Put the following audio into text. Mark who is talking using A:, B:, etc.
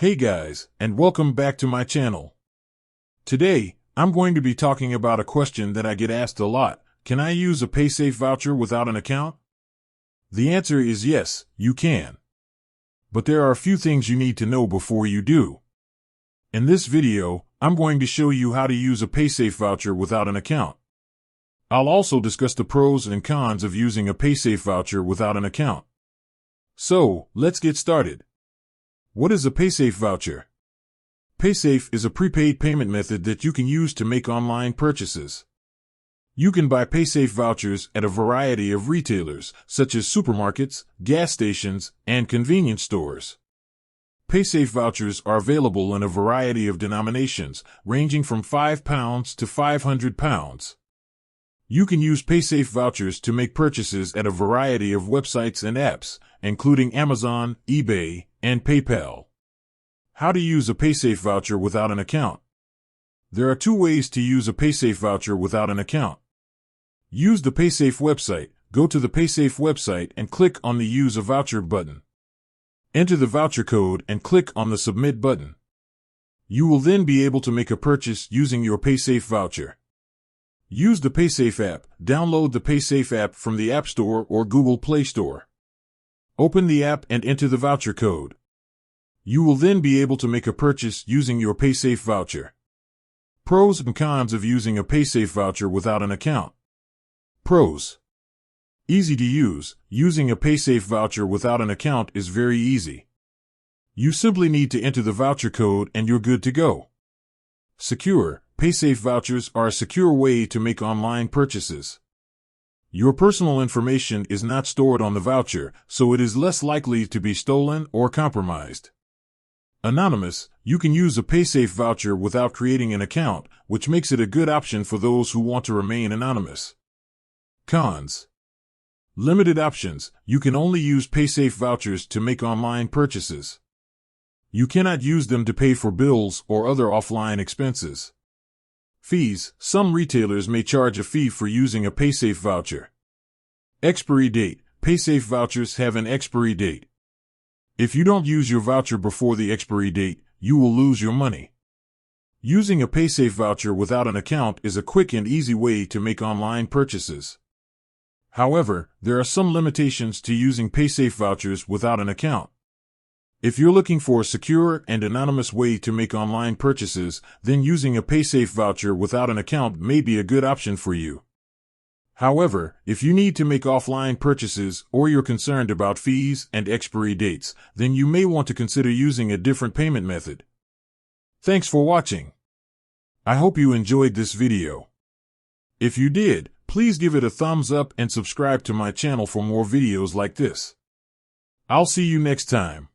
A: Hey guys, and welcome back to my channel. Today, I'm going to be talking about a question that I get asked a lot. Can I use a paysafe voucher without an account? The answer is yes, you can. But there are a few things you need to know before you do. In this video, I'm going to show you how to use a paysafe voucher without an account. I'll also discuss the pros and cons of using a paysafe voucher without an account. So, let's get started. What is a paysafe voucher? Paysafe is a prepaid payment method that you can use to make online purchases. You can buy paysafe vouchers at a variety of retailers, such as supermarkets, gas stations, and convenience stores. Paysafe vouchers are available in a variety of denominations, ranging from £5 to £500. You can use paysafe vouchers to make purchases at a variety of websites and apps, including Amazon, eBay, and PayPal. How to use a paysafe voucher without an account? There are two ways to use a paysafe voucher without an account. Use the paysafe website. Go to the paysafe website and click on the Use a Voucher button. Enter the voucher code and click on the Submit button. You will then be able to make a purchase using your paysafe voucher. Use the paysafe app. Download the paysafe app from the App Store or Google Play Store. Open the app and enter the voucher code. You will then be able to make a purchase using your paysafe voucher. Pros and cons of using a paysafe voucher without an account. Pros. Easy to use. Using a paysafe voucher without an account is very easy. You simply need to enter the voucher code and you're good to go. Secure. Paysafe vouchers are a secure way to make online purchases. Your personal information is not stored on the voucher, so it is less likely to be stolen or compromised. Anonymous. You can use a paysafe voucher without creating an account, which makes it a good option for those who want to remain anonymous. Cons. Limited options. You can only use paysafe vouchers to make online purchases. You cannot use them to pay for bills or other offline expenses. Fees. Some retailers may charge a fee for using a paysafe voucher. Expiry date. Paysafe vouchers have an expiry date. If you don't use your voucher before the expiry date, you will lose your money. Using a paysafe voucher without an account is a quick and easy way to make online purchases. However, there are some limitations to using paysafe vouchers without an account. If you're looking for a secure and anonymous way to make online purchases, then using a paysafe voucher without an account may be a good option for you. However, if you need to make offline purchases or you're concerned about fees and expiry dates, then you may want to consider using a different payment method. Thanks for watching. I hope you enjoyed this video. If you did, please give it a thumbs up and subscribe to my channel for more videos like this. I'll see you next time.